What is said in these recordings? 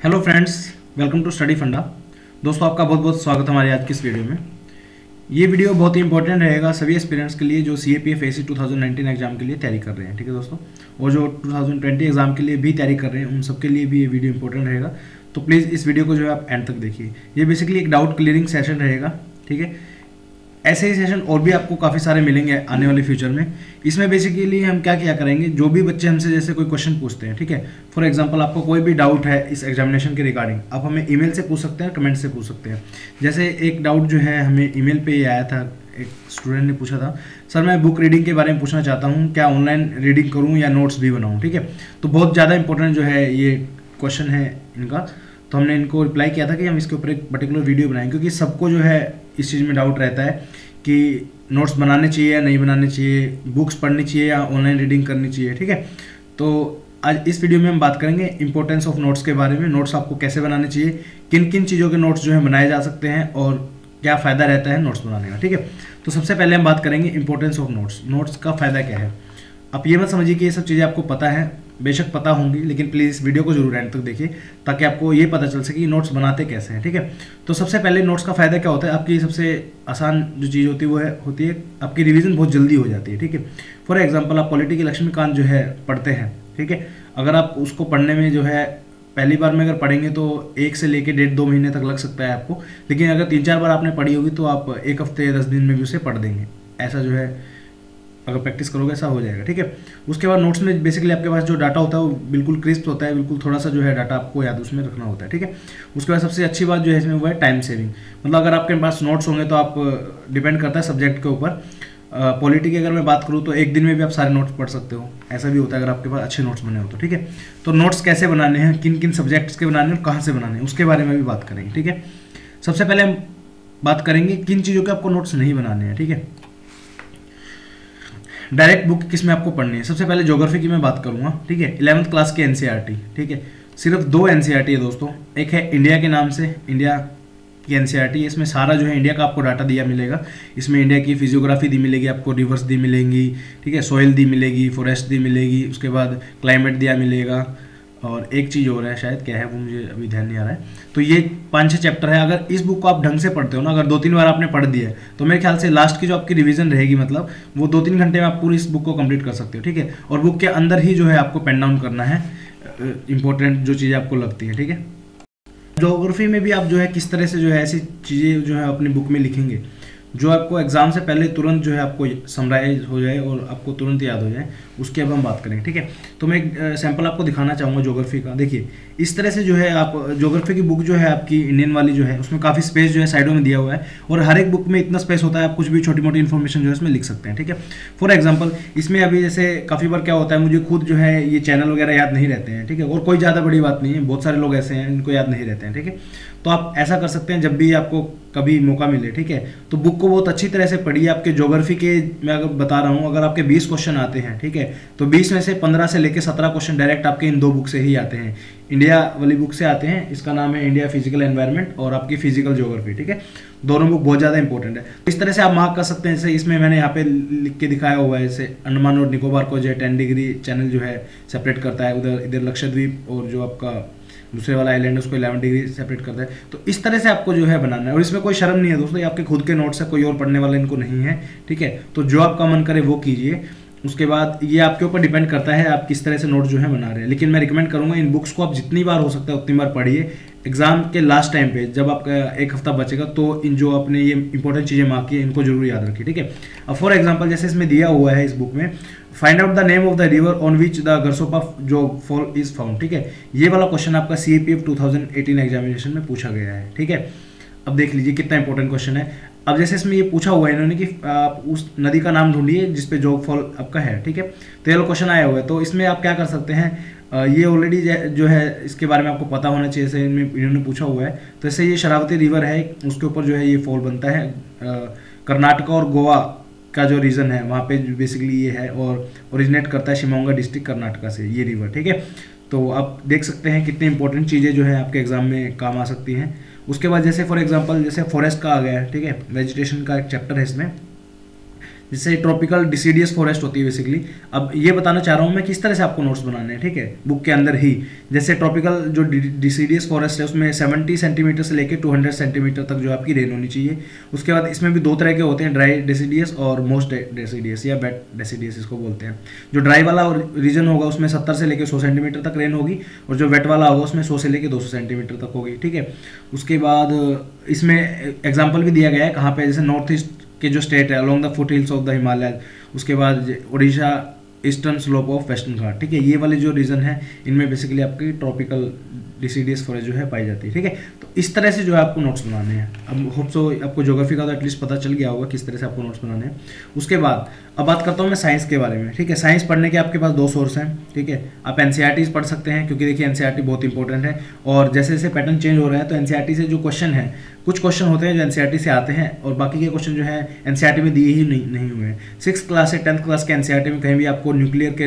Hello friends, welcome to study funda. दोस्तों, आपका बहुत बहुत स्वागत है हमारी आज की इस वीडियो में। ये वीडियो बहुत ही इंपॉर्टेंट रहेगा सभी एस्पिरेंट्स के लिए जो CAPF AC 2019 एग्जाम के लिए तैयारी कर रहे हैं। ठीक है दोस्तों, और जो 2020 एग्जाम के लिए भी तैयारी कर रहे हैं उन सबके लिए भी ये वीडियो इंपॉर्टेंट रहेगा। तो प्लीज़ इस वीडियो को जो है आप एंड तक देखिए। ये बेसिकली एक डाउट क्लियरिंग सेशन रहेगा। ठीक है, ऐसे ही सेशन और भी आपको काफ़ी सारे मिलेंगे आने वाले फ्यूचर में। इसमें बेसिकली हम क्या क्या करेंगे, जो भी बच्चे हमसे जैसे कोई क्वेश्चन पूछते हैं, ठीक है, फॉर एग्जांपल आपको कोई भी डाउट है इस एग्जामिनेशन के रिगार्डिंग, आप हमें ईमेल से पूछ सकते हैं, कमेंट से पूछ सकते हैं। जैसे एक डाउट जो है हमें ईमेल पे ही आया था, एक स्टूडेंट ने पूछा था, सर मैं बुक रीडिंग के बारे में पूछना चाहता हूँ, क्या ऑनलाइन रीडिंग करूँ या नोट्स भी बनाऊँ। ठीक है, तो बहुत ज़्यादा इंपॉर्टेंट जो है ये क्वेश्चन है इनका। तो हमने इनको रिप्लाई किया था कि हम इसके ऊपर एक पर्टिकुलर वीडियो बनाएंगे, क्योंकि सबको जो है इस चीज़ में डाउट रहता है कि नोट्स बनाने चाहिए या नहीं बनाने चाहिए, बुक्स पढ़नी चाहिए या ऑनलाइन रीडिंग करनी चाहिए। ठीक है, तो आज इस वीडियो में हम बात करेंगे इंपॉर्टेंस ऑफ नोट्स के बारे में। नोट्स आपको कैसे बनाने चाहिए, किन किन चीज़ों के नोट्स जो है बनाए जा सकते हैं और क्या फ़ायदा रहता है नोट्स बनाने का। ठीक है, तो सबसे पहले हम बात करेंगे इंपॉर्टेंस ऑफ नोट्स। नोट्स का फ़ायदा क्या है। आप ये मत समझिए कि ये सब चीज़ें आपको पता है, बेशक पता होंगी, लेकिन प्लीज़ इस वीडियो को जरूर एंड तक देखिए ताकि आपको ये पता चल सके कि नोट्स बनाते कैसे हैं। ठीक है, तो सबसे पहले नोट्स का फ़ायदा क्या होता है। आपकी सबसे आसान जो चीज़ होती है वो होती है आपकी रिवीजन बहुत जल्दी हो जाती है। ठीक है, फॉर एग्जांपल आप पॉलिटी के लक्ष्मीकांत जो है पढ़ते हैं, ठीक है, अगर आप उसको पढ़ने में जो है पहली बार में अगर पढ़ेंगे तो 1 से लेकर 1.5-2 महीने तक लग सकता है आपको, लेकिन अगर 3-4 बार आपने पढ़ी होगी तो आप 1 हफ्ते या 10 दिन में भी उसे पढ़ देंगे। ऐसा जो है अगर प्रैक्टिस करोगे ऐसा हो जाएगा। ठीक है, उसके बाद नोट्स में बेसिकली आपके पास जो डाटा होता है वो बिल्कुल क्रिस्प होता है, बिल्कुल थोड़ा सा जो है डाटा आपको याद उसमें रखना होता है। ठीक है, उसके बाद सबसे अच्छी बात जो है इसमें वो है टाइम सेविंग। मतलब अगर आपके पास नोट्स होंगे तो आप डिपेंड करता है सब्जेक्ट के ऊपर। पॉलिटी की अगर मैं बात करूँ तो एक दिन में भी आप सारे नोट्स पढ़ सकते हो, ऐसा भी होता है अगर आपके पास अच्छे नोट्स बने हो तो। ठीक है, तो नोट्स कैसे बनाने हैं, किन किन सब्जेक्ट्स के बनाने हैं और कहाँ से बनाने हैं, उसके बारे में भी बात करेंगे। ठीक है, सबसे पहले हम बात करेंगे किन चीज़ों के आपको नोट्स नहीं बनाने हैं। ठीक है, डायरेक्ट बुक किस में आपको पढ़नी है। सबसे पहले ज्योग्राफी की मैं बात करूंगा। ठीक है, 11th क्लास की NCERT। ठीक है, सिर्फ 2 NCERT है दोस्तों। एक है इंडिया के नाम से, इंडिया की NCERT, इसमें सारा जो है इंडिया का आपको डाटा दिया मिलेगा। इसमें इंडिया की फिजियोग्राफी दी मिलेगी आपको, रिवर्स दी मिलेंगी, ठीक है, सॉइल दी मिलेगी, फॉरेस्ट दी मिलेगी, उसके बाद क्लाइमेट दिया मिलेगा, और एक चीज़ और है, शायद क्या है वो मुझे अभी ध्यान नहीं आ रहा है। तो ये 5-6 चैप्टर है। अगर इस बुक को आप ढंग से पढ़ते हो ना, अगर 2-3 बार आपने पढ़ दिया है तो मेरे ख्याल से लास्ट की जो आपकी रिवीजन रहेगी, मतलब वो 2-3 घंटे में आप पूरी इस बुक को कंप्लीट कर सकते हो। ठीक है, और बुक के अंदर ही जो है आपको पेन डाउन करना है इंपॉर्टेंट जो चीज़ें आपको लगती है। ठीक है, ज्योग्राफी में भी आप जो है किस तरह से जो है ऐसी चीज़ें जो है अपनी बुक में लिखेंगे जो आपको एग्जाम से पहले तुरंत जो है आपको समराइज हो जाए और आपको तुरंत याद हो जाए, उसकी अब हम बात करेंगे। ठीक है, तो मैं एक सैंपल आपको दिखाना चाहूँगा ज्योग्राफी का। देखिए इस तरह से जो है आप ज्योग्राफी की बुक जो है आपकी इंडियन वाली जो है उसमें काफ़ी स्पेस जो है साइडों में दिया हुआ है, और हर एक बुक में इतना स्पेस होता है आप कुछ भी छोटी मोटी इन्फॉर्मेशन जो है इसमें लिख सकते हैं। ठीक है, फॉर एग्जाम्पल इसमें अभी जैसे काफ़ी बार क्या होता है, मुझे खुद जो है ये चैनल वगैरह याद नहीं रहते हैं। ठीक है, और कोई ज़्यादा बड़ी बात नहीं है, बहुत सारे लोग ऐसे हैं इनको याद नहीं रहते हैं। ठीक है, तो आप ऐसा कर सकते हैं जब भी आपको कभी मौका मिले, ठीक है, तो बुक को बहुत अच्छी तरह से पढ़िए। आपके ज्योग्राफी के मैं अगर बता रहा हूँ, अगर आपके 20 क्वेश्चन आते हैं, ठीक है, तो 20 में से 15 से लेकर 17 क्वेश्चन डायरेक्ट आपके इन 2 बुक से ही आते हैं। इंडिया वाली बुक से आते हैं, इसका नाम है इंडिया फिजिकल एनवायरनमेंट, और आपकी फिजिकल ज्योग्राफी। ठीक है, दोनों बुक बहुत ज़्यादा इंपॉर्टेंट है। इस तरह से आप मार्क कर सकते हैं। जैसे इसमें मैंने यहाँ पे लिख के दिखाया हुआ है, जैसे अंडमान और निकोबार को जो है 10 डिग्री चैनल जो है सेपरेट करता है, उधर इधर लक्षद्वीप और जो आपका दूसरे वाला आइलैंड उसको 11 डिग्री सेपरेट करता है। तो इस तरह से आपको जो है बनाना है, और इसमें कोई शर्म नहीं है दोस्तों, ये आपके खुद के नोट्स है, कोई और पढ़ने वाला इनको नहीं है। ठीक है, तो जो आपका मन करे वो कीजिए। उसके बाद ये आपके ऊपर डिपेंड करता है आप किस तरह से नोट जो है बना रहे हैं, लेकिन मैं रिकमेंड करूंगा इन बुक्स को आप जितनी बार हो सकता है उतनी बार पढ़िए। एग्जाम के लास्ट टाइम पे जब आपका 1 हफ्ता बचेगा तो इन जो आपने ये इंपॉर्टेंट चीज़ें मार्क की इनको जरूर याद रखिए। ठीक है, अब फॉर एग्जाम्पल जैसे इसमें दिया हुआ है इस बुक में, find out the name of the river on which the Gersoppa जोग फॉल इज फाउंड। ठीक है, ये वाला क्वेश्चन आपका CAPF 2018 एग्जामिनेशन में पूछा गया है। ठीक है, अब देख लीजिए कितना इंपॉर्टेंट क्वेश्चन है। अब जैसे इसमें ये पूछा हुआ है इन्होंने कि आप उस नदी का नाम ढूंढिए जिसपे जोग फॉल आपका है। ठीक है, तो ये वाला क्वेश्चन आया हुआ है, तो इसमें आप क्या कर सकते हैं, ये ऑलरेडी जो है इसके बारे में आपको पता होना चाहिए, जैसे इन्होंने पूछा हुआ है। तो ऐसे ये शरावती रिवर है, उसके ऊपर जो है ये फॉल बनता है। कर्नाटका और गोवा का जो रीजन है वहाँ पे बेसिकली ये है, और ओरिजिनेट करता है शिमोगा डिस्ट्रिक्ट कर्नाटका से ये रिवर। ठीक है, तो आप देख सकते हैं कितनी इंपॉर्टेंट चीज़ें जो है आपके एग्जाम में काम आ सकती हैं। उसके बाद जैसे फॉर एग्जांपल जैसे फॉरेस्ट का आ गया है, ठीक है, वेजिटेशन का एक चैप्टर है इसमें, जैसे ट्रॉपिकल डिसीडियस फॉरेस्ट होती है बेसिकली। अब ये बताना चाह रहा हूँ मैं किस तरह से आपको नोट्स बनाने हैं, ठीक है, बुक के अंदर ही। जैसे ट्रॉपिकल जो डिसीडियस फॉरेस्ट है उसमें 70 सेंटीमीटर से लेकर 200 सेंटीमीटर तक जो आपकी रेन होनी चाहिए। उसके बाद इसमें भी दो तरह के होते हैं, ड्राई डेसिडियस और मोस्ट डेसिडियस या वेट डेसिडियस इसको बोलते हैं। जो ड्राई वाला रीजन होगा उसमें 70 से लेकर 100 सेंटीमीटर तक रेन होगी, और जो वेट वाला होगा उसमें 100 से लेकर 200 सेंटीमीटर तक होगी, ठीक है। उसके बाद इसमें एग्जाम्पल भी दिया गया है कहाँ पे, जैसे नॉर्थ ईस्ट के जो स्टेट है along the foot hills of the Himalaya, उसके बाद Orissa eastern slope of western Ghat, ठीक है। ये वाले जो रीजन है इनमें बेसिकली आपकी ट्रॉपिकल डिसीडियस फॉरेस्ट जो है पाई जाती है, ठीक है। तो इस तरह से जो है आपको नोट्स बनाने हैं। अब होप सो आपको ज्योग्राफी का तो एटलीस्ट पता चल गया होगा किस तरह से आपको नोट्स बनाने हैं। उसके बाद अब बात करता हूँ मैं साइंस के बारे में, ठीक है। साइंस पढ़ने के आपके पास दो सोर्स हैं, ठीक है। आप एनसीईआरटी पढ़ सकते हैं, क्योंकि देखिए एनसीईआरटी बहुत इंपॉर्टेंट है, और जैसे जैसे पैटर्न चेंज हो रहा है तो एनसीईआरटी से जो क्वेश्चन है, कुछ क्वेश्चन होते हैं जो एनसीईआरटी से आते हैं और बाकी के क्वेश्चन जो है एनसीईआरटी में दिए ही नहीं हुए हैं। 6th क्लास से 10th क्लास के एनसीईआरटी में कहीं भी आपको न्यूक्लियर के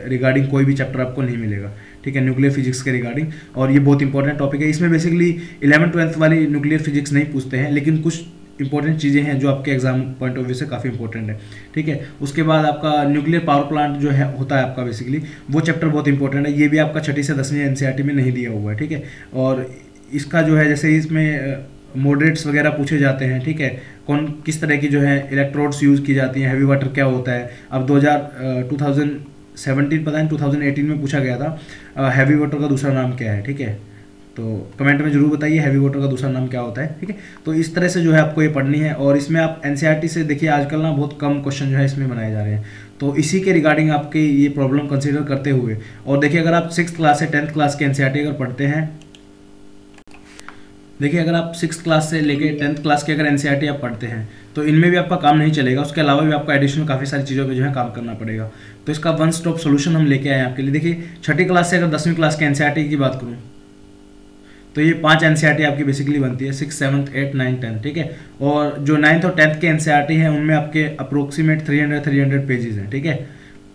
रिगार्डिंग कोई भी चैप्टर आपको नहीं मिलेगा, ठीक है, न्यूक्लियर फिजिक्स के रिगार्डिंग। और ये बहुत इंपॉर्टेंट टॉपिक है। इसमें बेसिकली 11th-12th वाली न्यूक्लियर फिजिक्स नहीं पूछते हैं, लेकिन कुछ इंपॉर्टेंट चीज़ें हैं जो आपके एग्जाम पॉइंट ऑफ व्यू से काफ़ी इंपॉर्टेंट है, ठीक है। उसके बाद आपका न्यूक्लियर पावर प्लांट जो है होता है आपका बेसिकली, वो चैप्टर बहुत इंपॉर्टेंट है। ये भी आपका 6ठी से 10वीं एनसीईआरटी में नहीं दिया हुआ है, ठीक है। और इसका जो है जैसे इसमें मॉडरेट्स वगैरह पूछे जाते हैं, ठीक है, कौन किस तरह की जो है इलेक्ट्रोड्स यूज़ की जाती हैं, हैवी वाटर क्या होता है। अब 2017 पता नहीं 2018 में पूछा गया था हैवी वाटर का दूसरा नाम क्या है, ठीक है। तो कमेंट में जरूर बताइए हैवी वाटर का दूसरा नाम क्या होता है, ठीक है। तो इस तरह से जो है आपको ये पढ़नी है, और इसमें आप एनसीईआरटी से देखिए आजकल ना बहुत कम क्वेश्चन जो है इसमें बनाए जा रहे हैं। तो इसी के रिगार्डिंग आपके ये प्रॉब्लम कंसीडर करते हुए, और देखिए अगर आप 6th क्लास से 10th क्लास के एनसीईआरटी अगर पढ़ते हैं, देखिए अगर आप 6th क्लास से लेके 10th क्लास के अगर एनसीईआरटी आप पढ़ते हैं तो इनमें भी आपका काम नहीं चलेगा, उसके अलावा भी आपको एडिशनल काफ़ी सारी चीज़ों पे जो है काम करना पड़ेगा। तो इसका वन स्टॉप सोल्यूशन हम लेके आए हैं आपके लिए। देखिए 6ठी क्लास से अगर 10वीं क्लास के एनसीईआरटी की बात करूँ तो ये 5 एनसीईआरटी आपकी बेसिकली बनती है, 6, 7, 8, 9, 10, ठीक है। और जो 9th और 10th के एनसीईआरटी हैं उनमें आपके अप्रोक्सीमेट 300 पेजेस हैं, ठीक है।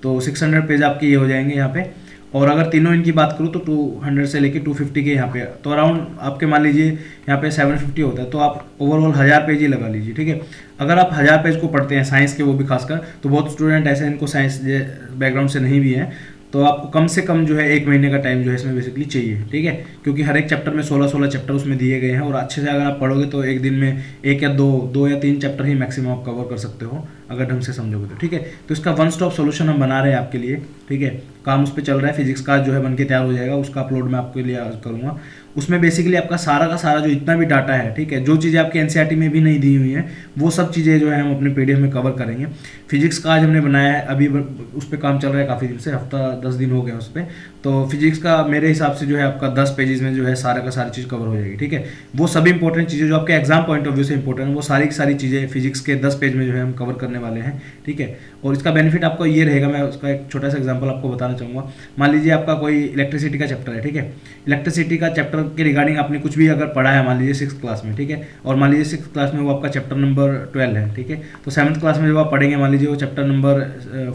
तो 600 पेज आपके ये हो जाएंगे यहाँ पे। और अगर तीनों इनकी बात करूँ तो 200 से लेके 250 के यहाँ पे, तो अराउंड आपके मान लीजिए यहाँ पे 750 होता है, तो आप ओवरऑल 1000 पेज ही लगा लीजिए, ठीक है। अगर आप 1000 पेज को पढ़ते हैं साइंस के, वो भी खासकर, तो बहुत स्टूडेंट ऐसे इनको साइंस बैकग्राउंड से नहीं भी हैं, तो आपको कम से कम जो है 1 महीने का टाइम जो है इसमें बेसिकली चाहिए, ठीक है। क्योंकि हर एक चैप्टर में 16 चैप्टर उसमें दिए गए हैं, और अच्छे से अगर आप पढ़ोगे तो एक दिन में 1 या 2 या 3 चैप्टर ही मैक्सिमम आप कवर कर सकते हो अगर ढंग से समझोगे तो, ठीक है। तो इसका वन स्टॉप सोल्यूशन हम बना रहे हैं आपके लिए, ठीक है। काम उस पर चल रहा है, फिजिक्स का जो है बन के तैयार हो जाएगा, उसका अपलोड मैं आपके लिए करूँगा। उसमें बेसिकली आपका सारा का सारा जो इतना भी डाटा है, ठीक है, जो चीज़ें आपके एनसीईआरटी में भी नहीं दी हुई हैं वो सब चीज़ें जो है हम अपने पीडीएफ में कवर करेंगे। फिजिक्स का आज हमने बनाया है, अभी उस पर काम चल रहा है काफ़ी दिन से, हफ्ता 10 दिन हो गया उस पर। तो फिजिक्स का मेरे हिसाब से जो है आपका 10 पेजेस में जो है सारा का सारी चीज़ कवर हो जाएगी, ठीक है। वो सभी इंपॉर्टेंट चीज़ें जो आपके एग्जाम पॉइंट ऑफ व्यू से इंपॉर्टेंट है, वो सारी की सारी चीज़ें फिजिक्स के 10 पेज में जो है हम कवर करने वाले हैं, ठीक है। और इसका बेनिफिट आपको ये रहेगा, मैं उसका एक छोटा सा एग्जांपल आपको बताना चाहूँगा। मान लीजिए आपका कोई इलेक्ट्रिसिटी का चैप्टर है, ठीक है। इलेक्ट्रिसिटी का चैप्टर के रिगार्डिंग आपने कुछ भी अगर पढ़ा है मान लीजिए 6th क्लास में, ठीक है, और मान लीजिए 6th क्लास में वो आपका चैप्टर नंबर 12 है, ठीक है। तो 7th क्लास में जब आप पढ़ेंगे मान लीजिए वो चैप्टर नंबर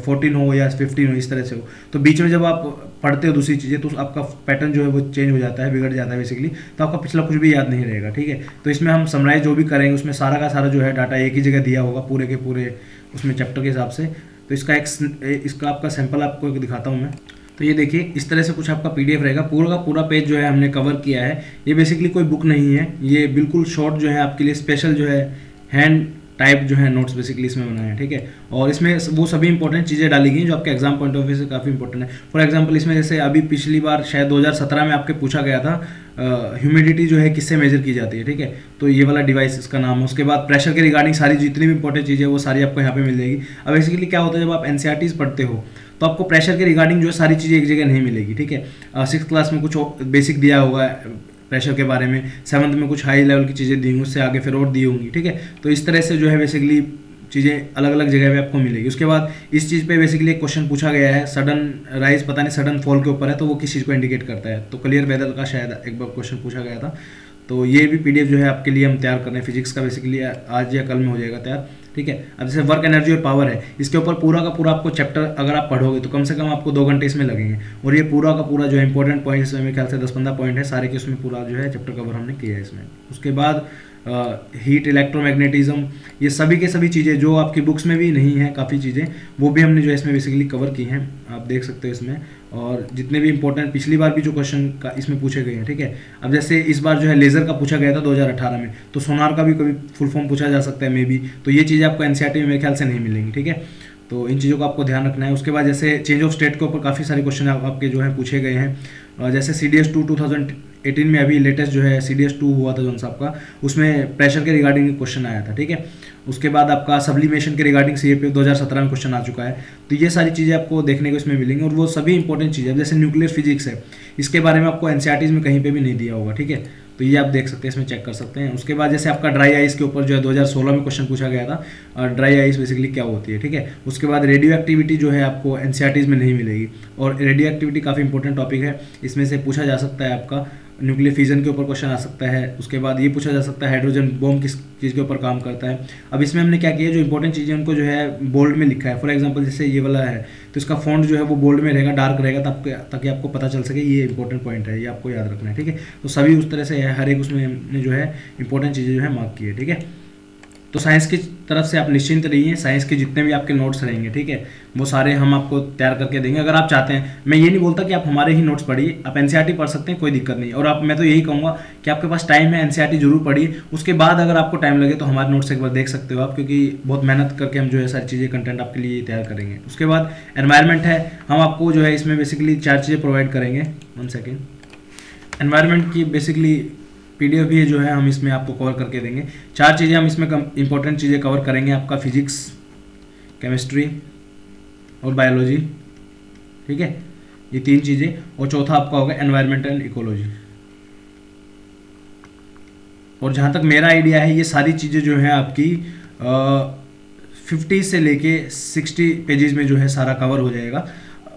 14 हो या 15 हो, इस तरह से हो, तो बीच में जब आप पढ़ते हो दूसरी चीज़ें तो आपका पैटर्न जो है वो चेंज हो जाता है, बिगड़ जाता है बेसिकली, तो आपका पिछला कुछ भी याद नहीं रहेगा, ठीक है। तो इसमें हम समराइज जो भी करेंगे उसमें सारा का सारा जो है डाटा एक ही जगह दिया होगा पूरे के पूरे उसमें चैप्टर के हिसाब से। तो इसका आपका सैंपल आपको दिखाता हूँ मैं। तो ये देखिए इस तरह से कुछ आपका पीडीएफ रहेगा, पूरा का पूरा पेज जो है हमने कवर किया है। ये बेसिकली कोई बुक नहीं है, ये बिल्कुल शॉर्ट जो है आपके लिए स्पेशल जो है हैंड टाइप जो है नोट्स बेसिकली इसमें बनाए हैं, ठीक है। और इसमें वो सभी इंपॉर्टेंट चीज़ें डाली गई जो आपके एग्जाम पॉइंट ऑफ व्यू से काफ़ी इंपॉर्टेंट है। फॉर एग्जांपल इसमें जैसे अभी पिछली बार शायद 2017 में आपके पूछा गया था ह्यूमिडिटी जो है किससे मेजर की जाती है, ठीक है। तो ये वाला डिवाइस इसका नाम है। उसके बाद प्रेशर के रिगार्डिंग सारी जितनी भी इंपॉर्टेंट चीज़ें वो सारी आपको यहाँ पे मिल जाएगी। अब बेसिकली क्या होता है जब आप एनसीईआरटीज़ पढ़ते हो तो आपको प्रेशर के रिगार्डिंग जो है सारी चीज़ें एक जगह नहीं मिलेगी, ठीक है। 6th क्लास में कुछ बेसिक दिया होगा प्रेशर के बारे में, 7th में कुछ हाई लेवल की चीज़ें दी होंगी, उससे आगे फिर और दी होंगी, ठीक है। तो इस तरह से जो है बेसिकली चीज़ें अलग अलग जगह पे आपको मिलेगी। उसके बाद इस चीज़ पे बेसिकली एक क्वेश्चन पूछा गया है, सडन राइज पता नहीं सडन फॉल के ऊपर है, तो वो किस चीज़ को इंडिकेट करता है, तो क्लियर वेदर का शायद एक बार क्वेश्चन पूछा गया था। तो ये भी पीडीएफ जो है आपके लिए हम तैयार कर रहे हैं, फिजिक्स का बेसिकली आज या कल में हो जाएगा तैयार, ठीक है। अब जैसे वर्क एनर्जी और पावर है, इसके ऊपर पूरा का पूरा आपको चैप्टर अगर आप पढ़ोगे तो कम से कम आपको 2 घंटे इसमें लगेंगे, और ये पूरा का पूरा जो है इंपॉर्टेंट पॉइंट इसमें मेरे ख्याल से 10-15 पॉइंट है सारे के, उसमें पूरा जो है चैप्टर कवर हमने किया है इसमें। उसके बाद हीट, इलेक्ट्रोमैग्नेटिज्म, ये सभी के सभी चीज़ें जो आपकी बुक्स में भी नहीं है, काफ़ी चीज़ें वो भी हमने जो है इसमें बेसिकली कवर की हैं, आप देख सकते हो इसमें। और जितने भी इंपॉर्टेंट पिछली बार भी जो क्वेश्चन का इसमें पूछे गए हैं, ठीक है। अब जैसे इस बार जो है लेज़र का पूछा गया था 2018 में, तो सोनार का भी कभी फुल फॉर्म पूछा जा सकता है मे बी, तो ये चीज़ें आपको एनसीईआरटी में मेरे ख्याल से नहीं मिलेंगी, ठीक है। तो इन चीज़ों का आपको ध्यान रखना है। उसके बाद जैसे चेंज ऑफ स्टेट के ऊपर काफ़ी सारे क्वेश्चन आपके जो है पूछे गए हैं। जैसे CDS 2 2018 में अभी लेटेस्ट जो है CDS 2 हुआ था जौन सा आपका, उसमें प्रेशर के रिगार्डिंग क्वेश्चन आया था, ठीक है। उसके बाद आपका सब्लिमेशन के रिगार्डिंग CAPF 2017 में क्वेश्चन आ चुका है। तो ये सारी चीज़ें आपको देखने को इसमें मिलेंगी, और वो सभी इंपॉर्टेंट चीज़ें, जैसे न्यूक्लियर फिजिक्स है, इसके बारे में आपको एनसीईआरटी में कहीं पे भी नहीं दिया होगा, ठीक है। तो ये आप देख सकते हैं, इसमें चेक कर सकते हैं। उसके बाद जैसे आपका ड्राई आइस के ऊपर जो है 2016 में क्वेश्चन पूछा गया था, ड्राई आइस बेसिकली क्या होती है, ठीक है। उसके बाद रेडियो एक्टिविटी जो है आपको एनसीईआरटीज में नहीं मिलेगी, और रेडियो एक्टिविटी काफ़ी इंपॉर्टेंट टॉपिक है, इसमें से पूछा जा सकता है आपका न्यूक्लियर फिजन के ऊपर क्वेश्चन आ सकता है। उसके बाद ये पूछा जा सकता है हाइड्रोजन बॉम्ब किस चीज़ के ऊपर काम करता है। अब इसमें हमने क्या किया, जो इंपॉर्टेंट चीज़ें उनको जो है बोल्ड में लिखा है। फॉर एग्जांपल जैसे ये वाला है तो इसका फॉन्ट जो है वो बोल्ड में रहेगा, डार्क रहेगा, ताकि आपको पता चल सके ये इंपॉर्टेंट पॉइंट है, ये आपको याद रखना है, ठीक है। तो सभी उस तरह से है, हर एक उसमें हमने जो है इंपॉर्टेंट चीज़ें जो है मार्क की है, ठीक है। तो साइंस की तरफ से आप निश्चिंत रहिए, साइंस के जितने भी आपके नोट्स रहेंगे, ठीक है, वो सारे हम आपको तैयार करके देंगे। अगर आप चाहते हैं, मैं ये नहीं बोलता कि आप हमारे ही नोट्स पढ़िए, आप एनसीईआरटी पढ़ सकते हैं, कोई दिक्कत नहीं। और मैं तो यही कहूँगा कि आपके पास टाइम है, एनसीईआरटी जरूर पढ़िए। उसके बाद अगर आपको टाइम लगे तो हमारे नोट्स एक बार देख सकते हो आप, क्योंकि बहुत मेहनत करके हम जो है सारी चीज़ें कंटेंट आपके लिए तैयार करेंगे। उसके बाद एनवायरनमेंट है, हम आपको जो है इसमें बेसिकली 4 चीज़ें प्रोवाइड करेंगे। 1 सेकेंड, एनवायरनमेंट की बेसिकली PDF भी जो है हम इसमें आपको कवर करके देंगे। 4 चीज़ें हम इसमें इंपॉर्टेंट चीज़ें कवर करेंगे, आपका फिजिक्स, केमिस्ट्री और बायोलॉजी, ठीक है, ये 3 चीज़ें। और चौथा आपका होगा एनवायरनमेंट एंड इकोलॉजी। और जहाँ तक मेरा आइडिया है, ये सारी चीज़ें जो है आपकी 50 से लेके 60 पेजेस में जो है सारा कवर हो जाएगा,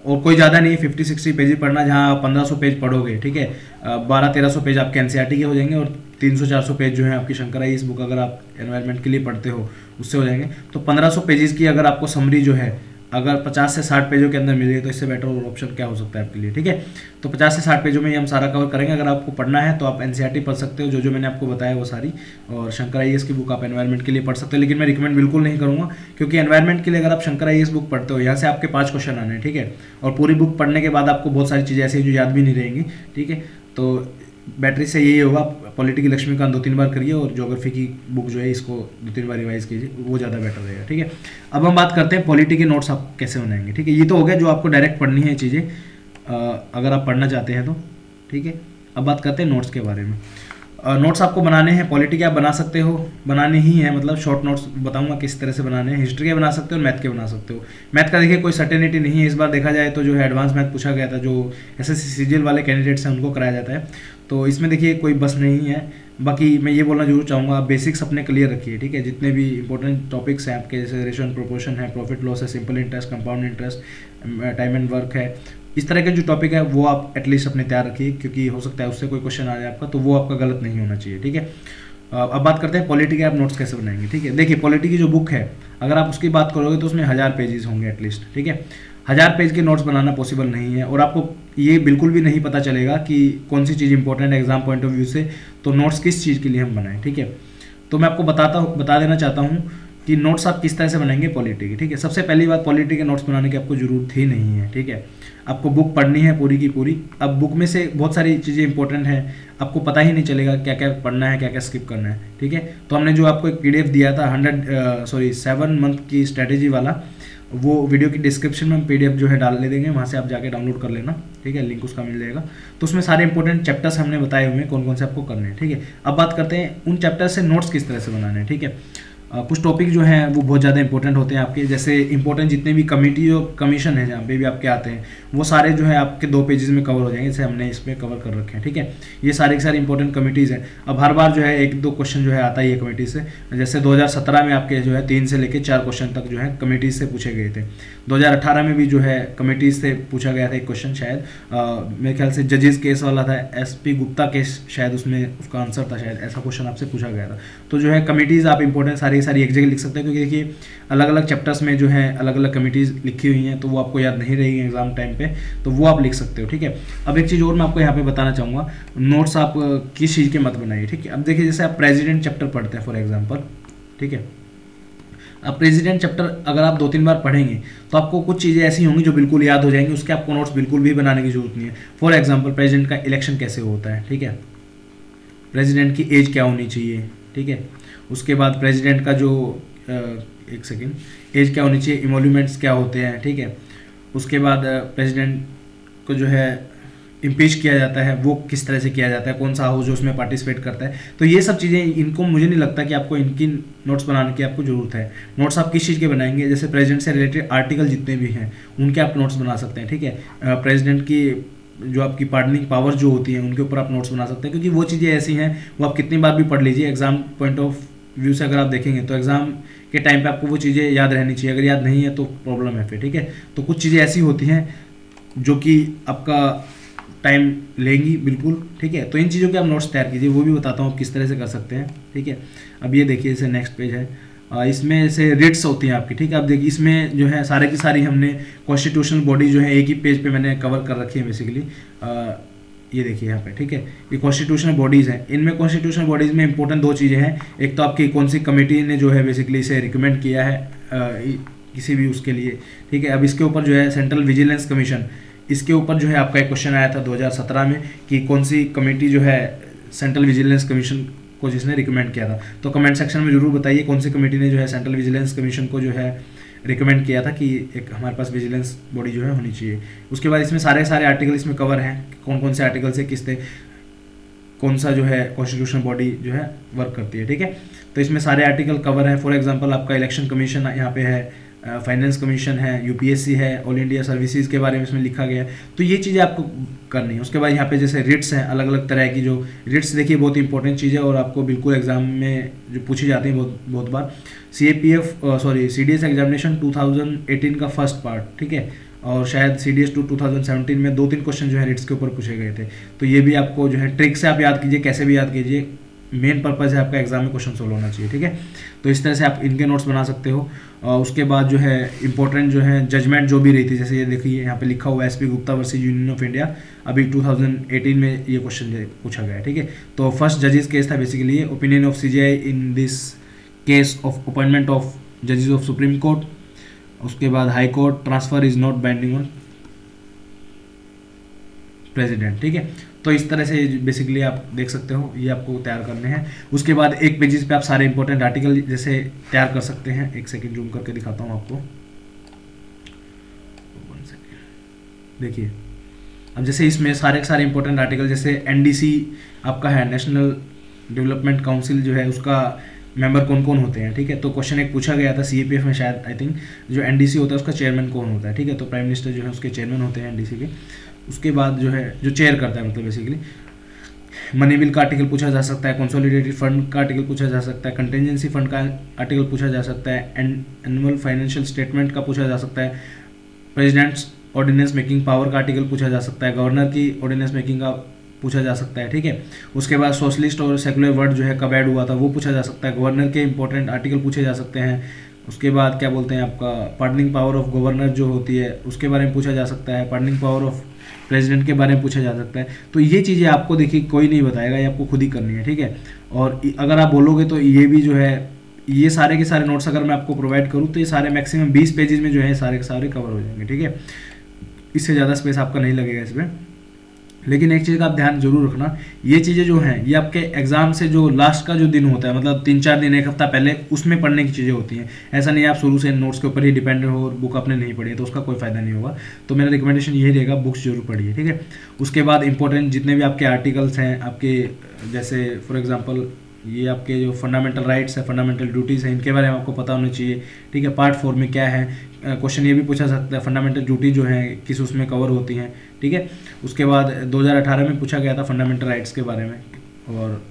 और कोई ज़्यादा नहीं, 50-60 पेज पढ़ना, जहाँ आप 1500 पेज पढ़ोगे, ठीक है, 1200-1300 पेज आपके एनसीईआरटी के हो जाएंगे, और 300-400 पेज जो है आपकी शंकर आईएएस बुक अगर आप एनवायरनमेंट के लिए पढ़ते हो उससे हो जाएंगे। तो 1500 पेजेस की अगर आपको समरी जो है अगर 50 से 60 पेजों के अंदर मिले तो इससे बेटर और ऑप्शन क्या हो सकता है आपके लिए, ठीक है। तो 50 से 60 पेजों में ही हम सारा कवर करेंगे। अगर आपको पढ़ना है तो आप एनसीईआरटी पढ़ सकते हो, जो मैंने आपको बताया वो सारी, और शंकर आईएएस की बुक आप एनवायरनमेंट के लिए पढ़ सकते हो। लेकिन मैं रिकमेंड बिल्कुल नहीं करूँगा, क्योंकि एनवायरनमेंट के लिए अगर आप शंकर आईएएस बुक पढ़ते हो, यहाँ से आपके 5 क्वेश्चन आने हैं, ठीक है, और पूरी बुक पढ़ने के बाद आपको बहुत सारी चीज़ें ऐसी जो याद भी नहीं रहेंगी, ठीक है। तो बैटरी से यही होगा, पॉलिटी की लक्ष्मीकांत 2-3 बार करिए, और ज्योग्राफी की बुक जो है इसको 2-3 बार रिवाइज कीजिए, वो ज़्यादा बेटर रहेगा, ठीक है। अब हम बात करते हैं पॉलिटी के नोट्स आप कैसे बनाएंगे, ठीक है। ये तो हो गया जो आपको डायरेक्ट पढ़नी है चीज़ें, अगर आप पढ़ना चाहते हैं तो, ठीक है। अब बात करते हैं नोट्स के बारे में। नोट्स आपको बनाने हैं, पॉलिटी के आप बना सकते हो, बनाने ही है, मतलब शॉर्ट नोट्स बताऊंगा किस तरह से बनाने हैं। हिस्ट्री के बना सकते हो, मैथ के बना सकते हो। मैथ का देखिए कोई सर्टेनिटी नहीं है, इस बार देखा जाए तो जो है एडवांस मैथ पूछा गया था, जो SSC CGL वाले कैंडिडेट्स हैं उनको कराया जाता है, तो इसमें देखिए कोई बस नहीं है। बाकी मैं ये बोलना जरूर चाहूँगा, आप बेसिक्स अपने क्लियर रखिए, ठीक है। जितने भी इंपॉर्टेंट टॉपिक्स हैं आपके, जैसे रेशियो एंड प्रोपोर्शन है, प्रॉफिट लॉस है, simple interest, compound interest, time and work है, इस तरह के जो टॉपिक है वो आप एटलीस्ट अपने तैयार रखिए, क्योंकि हो सकता है उससे कोई क्वेश्चन आ जाए आपका, तो वो आपका गलत नहीं होना चाहिए, ठीक है। अब बात करते हैं पॉलिटी के आप नोट्स कैसे बनाएंगे, ठीक है। देखिए पॉलिटी की जो बुक है, अगर आप उसकी बात करोगे तो उसमें 1000 पेजेस होंगे एटलीस्ट, ठीक है। 1000 पेज के नोट्स बनाना पॉसिबल नहीं है, और आपको ये बिल्कुल भी नहीं पता चलेगा कि कौन सी चीज़ इंपॉर्टेंट है एग्जाम पॉइंट ऑफ व्यू से, तो नोट्स किस चीज़ के लिए हम बनाएं, ठीक है। तो मैं आपको बता देना चाहता हूँ कि नोट्स आप किस तरह से बनाएंगे पॉलिटी के, ठीक है। सबसे पहली बात, पॉलिटी के नोट्स बनाने की आपको जरूरत ही नहीं है, ठीक है। आपको बुक पढ़नी है पूरी की पूरी। अब बुक में से बहुत सारी चीज़ें इंपॉर्टेंट हैं, आपको पता ही नहीं चलेगा क्या क्या पढ़ना है, क्या क्या स्किप करना है, ठीक है। तो हमने जो आपको एक PDF दिया था 7 मंथ की स्ट्रैटेजी वाला, वो वीडियो की डिस्क्रिप्शन में हम PDF जो है डाल ले देंगे, वहाँ से आप जाके डाउनलोड कर लेना, ठीक है, लिंक उसका मिल जाएगा। तो उसमें सारे इंपॉर्टेंट चैप्टर्स हमने बताए हुए हैं कौन कौन से आपको करने हैं, ठीक है। अब बात करते हैं उन चैप्टर से नोट्स किस तरह से बनाने हैं, ठीक है। कुछ टॉपिक जो हैं वो बहुत ज़्यादा इंपॉर्टेंट होते हैं आपके, जैसे इंपॉर्टेंट जितने भी कमेटी और कमीशन है जहाँ पे भी आपके आते हैं, वो सारे जो है आपके 2 पेजेस में कवर हो जाएंगे, जैसे हमने इसमें कवर कर रखे हैं, ठीक है। ये सारे के सारे इंपॉर्टेंट कमिटीज़ हैं। अब हर बार जो है 1-2 क्वेश्चन जो है आता ही है कमेटी से, जैसे 2017 में आपके जो है 3 से लेकर 4 क्वेश्चन तक जो है कमेटीज से पूछे गए थे। 2018 में भी जो है कमेटीज से पूछा गया था एक क्वेश्चन, शायद मेरे ख्याल से जजेस केस वाला था, SP गुप्ता केस शायद उसमें उसका आंसर था, शायद ऐसा क्वेश्चन आपसे पूछा गया था। तो जो है कमेटीज़ आप इंपॉर्टेंट सारी की सारी एक जगह लिख सकते हैं, क्योंकि देखिए अलग अलग चैप्टर्स में जो है अलग अलग कमिटीज़ लिखी हुई हैं, तो वो आपको याद नहीं रहेगी एग्जाम टाइम पे, तो वो आप लिख सकते हो, ठीक है। अब एक चीज़ और मैं आपको यहाँ पे बताना चाहूँगा, नोट्स आप किस चीज़ के मत बनाइए, ठीक है। अब देखिए जैसे आप प्रेसिडेंट चैप्टर पढ़ते हैं फॉर एग्जाम्पल, ठीक है। अब प्रेसिडेंट चैप्टर अगर आप 2-3 बार पढ़ेंगे तो आपको कुछ चीज़ें ऐसी होंगी जो बिल्कुल याद हो जाएंगी, उसके आपको नोट्स बिल्कुल भी बनाने की जरूरत नहीं है। फॉर एग्जाम्पल प्रेसिडेंट का इलेक्शन कैसे होता है, ठीक है, प्रेसिडेंट की एज क्या होनी चाहिए, ठीक है। उसके बाद प्रेसिडेंट का जो एक सेकेंड, एज क्या होनी चाहिए, इमोल्यूमेंट्स क्या होते हैं, ठीक है। उसके बाद प्रेसिडेंट को जो है इम्पीच किया जाता है, वो किस तरह से किया जाता है, कौन सा हाउस जो उसमें पार्टिसिपेट करता है। तो ये सब चीज़ें, इनको मुझे नहीं लगता कि आपको इनकी नोट्स बनाने की आपको ज़रूरत है। नोट्स आप किस चीज़ के बनाएंगे, जैसे प्रेसिडेंट से रिलेटेड आर्टिकल जितने भी हैं उनके आप नोट्स बना सकते हैं, ठीक है। प्रेसिडेंट की जो आपकी पार्डनिंग पावर जो होती है उनके ऊपर आप नोट्स बना सकते हैं, क्योंकि वो चीज़ें ऐसी हैं वो आप कितनी बार भी पढ़ लीजिए, एग्जाम पॉइंट ऑफ व्यू से अगर आप देखेंगे तो एग्जाम के टाइम पे आपको वो चीज़ें याद रहनी चाहिए, अगर याद नहीं है तो प्रॉब्लम है फिर, ठीक है। तो कुछ चीज़ें ऐसी होती हैं जो कि आपका टाइम लेंगी बिल्कुल, ठीक है। तो इन चीज़ों के आप नोट्स तैयार कीजिए, वो भी बताता हूँ आप किस तरह से कर सकते हैं, ठीक है। अब ये देखिए जैसे नेक्स्ट पेज है, इसमें से रिट्स होती हैं आपकी, ठीक है। अब देखिए इसमें जो है सारे की सारी हमने कॉन्स्टिट्यूशनल बॉडी जो है एक ही पेज पे मैंने कवर कर रखी है बेसिकली। ये देखिए यहाँ पे, ठीक है, ये कॉन्स्टिट्यूशनल बॉडीज़ हैं। इनमें कॉन्स्टिट्यूशनल बॉडीज़ में इंपॉर्टेंट 2 चीज़ें हैं, एक तो आपकी कौन सी कमेटी ने जो है बेसिकली इसे रिकमेंड किया है किसी भी उसके लिए, ठीक है। अब इसके ऊपर जो है सेंट्रल विजिलेंस कमीशन, इसके ऊपर जो है आपका एक क्वेश्चन आया था 2017 में कि कौन सी कमेटी जो है सेंट्रल विजिलेंस कमीशन को जिसने रिकमेंड किया था। तो कमेंट सेक्शन में जरूर बताइए कौन सी कमेटी ने जो है सेंट्रल विजिलेंस कमीशन को जो है रिकमेंड किया था कि एक हमारे पास विजिलेंस बॉडी जो है होनी चाहिए। उसके बाद इसमें सारे आर्टिकल इसमें कवर हैं, कौन कौन से आर्टिकल से किस कौन सा जो है कॉन्स्टिट्यूशनल बॉडी जो है वर्क करती है, ठीक है। तो इसमें सारे आर्टिकल कवर हैं। फॉर एग्जांपल आपका इलेक्शन कमीशन यहाँ पे है, फाइनेंस कमीशन है, यूपीएससी है, ऑल इंडिया सर्विसेज के बारे में इसमें लिखा गया है। तो ये चीज़ें आपको करनी है। उसके बाद यहाँ पे जैसे रिट्स हैं, अलग अलग तरह की, जो रिट्स देखिए बहुत इंपॉर्टेंट चीज़ है और आपको बिल्कुल एग्जाम में जो पूछी जाती है बहुत बार। CDS एग्जामिनेशन 2018 का फर्स्ट पार्ट, ठीक है, और शायद CDS 2017 में 2-3 क्वेश्चन जो है रिट्स के ऊपर पूछे गए थे। तो ये भी आपको जो है ट्रिक से आप याद कीजिए, कैसे भी याद कीजिए, मेन पर्पज़ है आपका एग्जाम में क्वेश्चन सोल्व होना चाहिए, ठीक है। तो इस तरह से आप इनके नोट्स बना सकते हो। और उसके बाद जो है इंपॉर्टेंट जो है जजमेंट जो भी रही थी, जैसे ये देखिए यहाँ पे लिखा हुआ है SP Gupta versus union of India, अभी 2018 में ये क्वेश्चन पूछा गया है, ठीक है। तो फर्स्ट जजेस केस था बेसिकली ये, opinion of CJI in this case of appointment of जजेस ऑफ सुप्रीम कोर्ट। उसके बाद high court transfer is not binding on president, ठीक है। तो इस तरह से बेसिकली आप देख सकते हो, ये आपको तैयार करने हैं। उसके बाद एक पेजेस पे आप सारे इंपॉर्टेंट आर्टिकल जैसे तैयार कर सकते हैं। एक सेकंड जूम करके दिखाता हूँ आपको, देखिए। अब जैसे इसमें सारे के सारे इंपॉर्टेंट आर्टिकल, जैसे NDC आपका है, नेशनल डेवलपमेंट काउंसिल जो है उसका मेंबर कौन कौन होते हैं, ठीक है। तो क्वेश्चन एक पूछा गया था CAPF में शायद, आई थिंक, जो NDC होता है उसका चेयरमैन कौन होता है, ठीक है। तो प्राइम मिनिस्टर जो है उसके चेयरमैन होते हैं NDC के। उसके बाद जो है जो चेयर करता है, मतलब बेसिकली मनी बिल का आर्टिकल पूछा जा सकता है, कंसोलिडेटेड फंड का आर्टिकल पूछा जा सकता है, कंटिजेंसी फंड का आर्टिकल पूछा जा सकता है, एनुअल फाइनेंशियल स्टेटमेंट का पूछा जा सकता है, प्रेसिडेंट्स ऑर्डिनेंस मेकिंग पावर का आर्टिकल पूछा जा सकता है, गवर्नर की ऑर्डिनेंस मेकिंग का पूछा जा सकता है, ठीक है। उसके बाद सोशलिस्ट और सेकुलर वर्ड जो है कब ऐड हुआ था वो पूछा जा सकता है, गवर्नर के इंपॉर्टेंट आर्टिकल पूछे जा सकते हैं। उसके बाद क्या बोलते हैं आपका पार्डनिंग पावर ऑफ गवर्नर जो होती है उसके बारे में पूछा जा सकता है, पार्डनिंग पावर ऑफ प्रेसिडेंट के बारे में पूछा जा सकता है। तो ये चीज़ें आपको देखिए कोई नहीं बताएगा, ये आपको खुद ही करनी है, ठीक है। और अगर आप बोलोगे तो ये भी जो है, ये सारे के सारे नोट्स अगर मैं आपको प्रोवाइड करूँ तो ये सारे मैक्सिमम 20 पेजेस में जो है सारे के सारे कवर हो जाएंगे, ठीक है। इससे ज़्यादा स्पेस आपका नहीं लगेगा इसमें। लेकिन एक चीज़ का आप ध्यान जरूर रखना, ये चीज़ें जो हैं ये आपके एग्जाम से जो लास्ट का जो दिन होता है, मतलब 3-4 दिन 1 हफ्ता पहले, उसमें पढ़ने की चीज़ें होती हैं। ऐसा नहीं है आप शुरू से नोट्स के ऊपर ही डिपेंड हो और बुक आपने नहीं पढ़ी है तो उसका कोई फायदा नहीं होगा। तो मेरा रिकमेंडेशन यही रहेगा, बुक्स जरूर पढ़िए, ठीक है। उसके बाद इंपॉर्टेंट जितने भी आपके आर्टिकल्स हैं आपके, जैसे फॉर एग्जाम्पल ये आपके जो फंडामेंटल राइट्स है, फंडामेंटल ड्यूटीज़ हैं, इनके बारे में आपको पता होना चाहिए, ठीक है। पार्ट 4 में क्या है, क्वेश्चन ये भी पूछा सकता है फंडामेंटल ड्यूटी जो है किस उसमें कवर होती हैं, ठीक है। उसके बाद 2018 में पूछा गया था फंडामेंटल राइट्स के बारे में और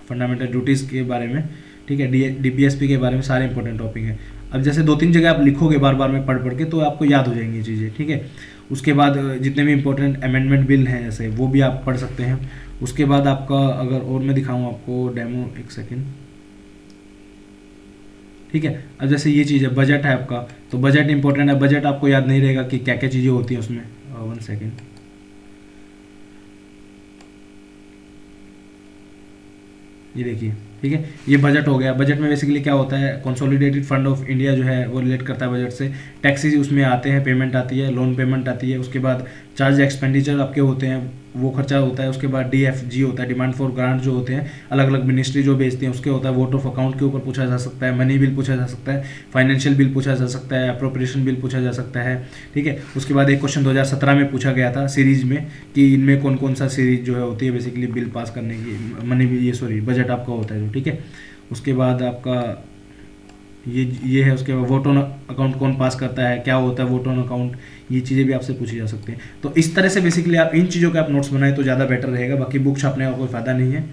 फंडामेंटल ड्यूटीज़ के बारे में, ठीक है। DPSP के बारे में सारे इंपॉर्टेंट टॉपिक हैं। अब जैसे 2-3 जगह आप लिखोगे बार बार में पढ़ के तो आपको याद हो जाएंगी ये चीज़ें, ठीक है। उसके बाद जितने भी इंपॉर्टेंट अमेंडमेंट बिल हैं जैसे वो भी आप पढ़ सकते हैं। उसके बाद आपका अगर और मैं दिखाऊँ आपको डेमो, एक सेकेंड, ठीक है। अब जैसे ये चीज़ है बजट है आपका, तो बजट इंपॉर्टेंट है। बजट आपको याद नहीं रहेगा कि क्या क्या चीज़ें होती हैं उसमें। 1 सेकेंड, ये देखिए, ठीक है, ये बजट हो गया। बजट में बेसिकली क्या होता है, कंसोलिडेटेड फंड ऑफ इंडिया जो है वो रिलेट करता है बजट से। टैक्सेस उसमें आते हैं, पेमेंट आती है, लोन पेमेंट आती है, उसके बाद चार्ज एक्सपेंडिचर आपके होते हैं, वो खर्चा होता है। उसके बाद DFG होता है, डिमांड फॉर ग्रांट जो होते हैं, अलग अलग मिनिस्ट्री जो भेजती हैं उसके होता है। वोट ऑफ अकाउंट के ऊपर पूछा जा सकता है, मनी बिल पूछा जा सकता है, फाइनेंशियल बिल पूछा जा सकता है, अप्रोप्रिएशन बिल पूछा जा सकता है, ठीक है। उसके बाद एक क्वेश्चन 2017 में पूछा गया था सीरीज में कि इनमें कौन कौन सा सीरीज जो है होती है बेसिकली बिल पास करने की, मनी बिल, ये सॉरी बजट आपका होता है जो, ठीक है। उसके बाद आपका ये है। उसके बाद वोट ऑन अकाउंट कौन पास करता है, क्या होता है वोट ऑन अकाउंट, ये चीज़ें भी आपसे पूछी जा सकती हैं। तो इस तरह से बेसिकली आप इन चीज़ों के आप नोट्स बनाएं तो ज़्यादा बेटर रहेगा। बाकी बुक छापने का कोई फ़ायदा नहीं है,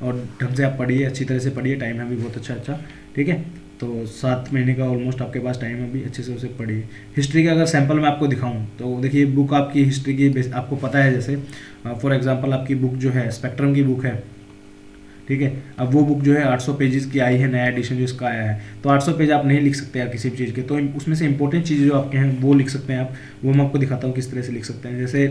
और ढंग से आप पढ़िए, अच्छी तरह से पढ़िए, टाइम है भी बहुत अच्छा, ठीक है। तो 7 महीने का ऑलमोस्ट आपके पास टाइम है, भी अच्छे से उसे पढ़िए। हिस्ट्री का अगर सैंपल मैं आपको दिखाऊं तो देखिए, बुक आपकी हिस्ट्री की आपको पता है, जैसे फॉर एग्जांपल आपकी बुक जो है स्पेक्ट्रम की बुक है, ठीक है। अब वो बुक जो है 800 पेजेस की आई है, नया एडिशन जो इसका आया है, तो 800 पेज आप नहीं लिख सकते यार किसी भी चीज़ के, तो उसमें से इंपॉर्टेंट चीज़ें जो आपके हैं वो लिख सकते हैं आप। वो मैं आपको दिखाता हूँ किस तरह से लिख सकते हैं। जैसे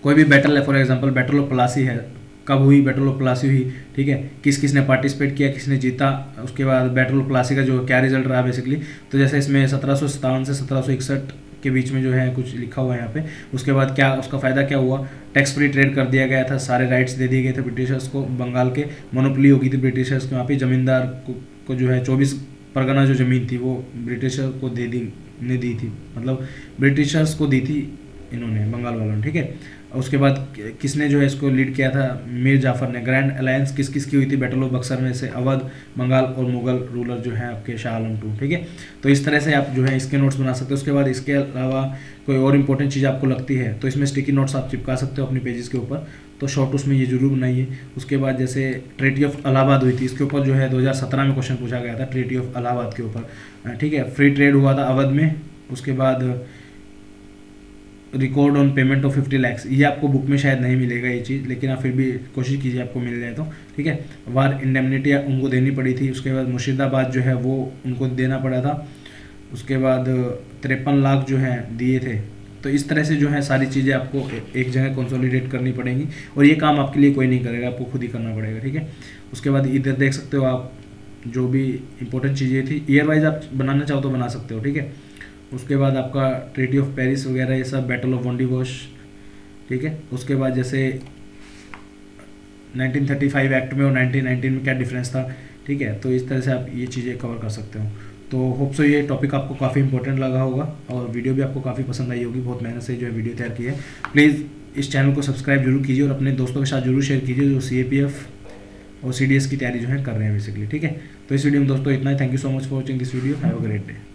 कोई भी बैटल है, for example battle of Plassey है, कब हुई बैटल ऑफ प्लासी हुई, ठीक है, किस किस ने पार्टिसिपेट किया, किसने जीता, उसके बाद बैटल ऑफ प्लासी का जो क्या रिजल्ट रहा बेसिकली। तो जैसे इसमें 1757 से 1761 के बीच में जो है कुछ लिखा हुआ है यहाँ पे। उसके बाद क्या उसका फ़ायदा क्या हुआ, टैक्स फ्री ट्रेड कर दिया गया था, सारे राइट्स दे दिए गए थे ब्रिटिशर्स को, बंगाल के मोनोपोली हो गई थी ब्रिटिशर्स के वहाँ पे, ज़मींदार को जो है 24 परगना जो ज़मीन थी वो ब्रिटिशर को दी थी, मतलब ब्रिटिशर्स को दी थी इन्होंने, बंगाल वालों ने, ठीक है। उसके बाद किसने जो है इसको लीड किया था, मीर जाफर ने। ग्रैंड अलायंस किस किस की हुई थी बैटल ऑफ बक्सर में से, अवध, बंगाल और मुगल रूलर जो है आपके शाह आलम II, ठीक है। तो इस तरह से आप जो है इसके नोट्स बना सकते हो। उसके बाद इसके अलावा कोई और इंपॉर्टेंट चीज़ आपको लगती है तो इसमें स्टिकी नोट्स आप चिपका सकते हो अपने पेजेस के ऊपर, तो शॉर्ट उसमें ये जरूर बनाइए। उसके बाद जैसे ट्रीटी ऑफ इलाहाबाद हुई थी, इसके ऊपर जो है 2017 में क्वेश्चन पूछा गया था ट्रीटी ऑफ इलाहाबाद के ऊपर, ठीक है। फ्री ट्रेड हुआ था अवध में। उसके बाद record on payment of 50 lakh, ये आपको बुक में शायद नहीं मिलेगा ये चीज़, लेकिन आप फिर भी कोशिश कीजिए आपको मिल जाए तो, ठीक है। वार इंडेमनिटी उनको देनी पड़ी थी। उसके बाद मुर्शिदाबाद जो है वो उनको देना पड़ा था। उसके बाद 53 लाख जो है दिए थे। तो इस तरह से जो है सारी चीज़ें आपको एक जगह कंसोलिडेट करनी पड़ेंगी, और ये काम आपके लिए कोई नहीं करेगा, आपको खुद ही करना पड़ेगा, ठीक है। उसके बाद इधर देख सकते हो आप जो भी इंपॉर्टेंट चीज़ें थी, ईयर वाइज आप बनाना चाहो तो बना सकते हो, ठीक है। उसके बाद आपका ट्रीटी ऑफ पेरिस वगैरह ये सब, बैटल ऑफ वोंडिवोश, ठीक है। उसके बाद जैसे 1935 एक्ट में और 1919 में क्या डिफरेंस था, ठीक है। तो इस तरह से आप ये चीज़ें कवर कर सकते हो। तो होप सो ये टॉपिक आपको काफ़ी इंपॉर्टेंट लगा होगा, और वीडियो भी आपको काफ़ी पसंद आई होगी। बहुत मेहनत से जो है वीडियो तैयार की है। प्लीज़ इस चैनल को सब्सक्राइब जरूर कीजिए, और अपने दोस्तों के साथ जरूर शेयर कीजिए जो CAPF और CDS की तैयारी जो है कर रहे हैं बेसिकली, ठीक है। तो इस वीडियो में दोस्तों इतना ही। Thank you so much for watching this video. Have a great day.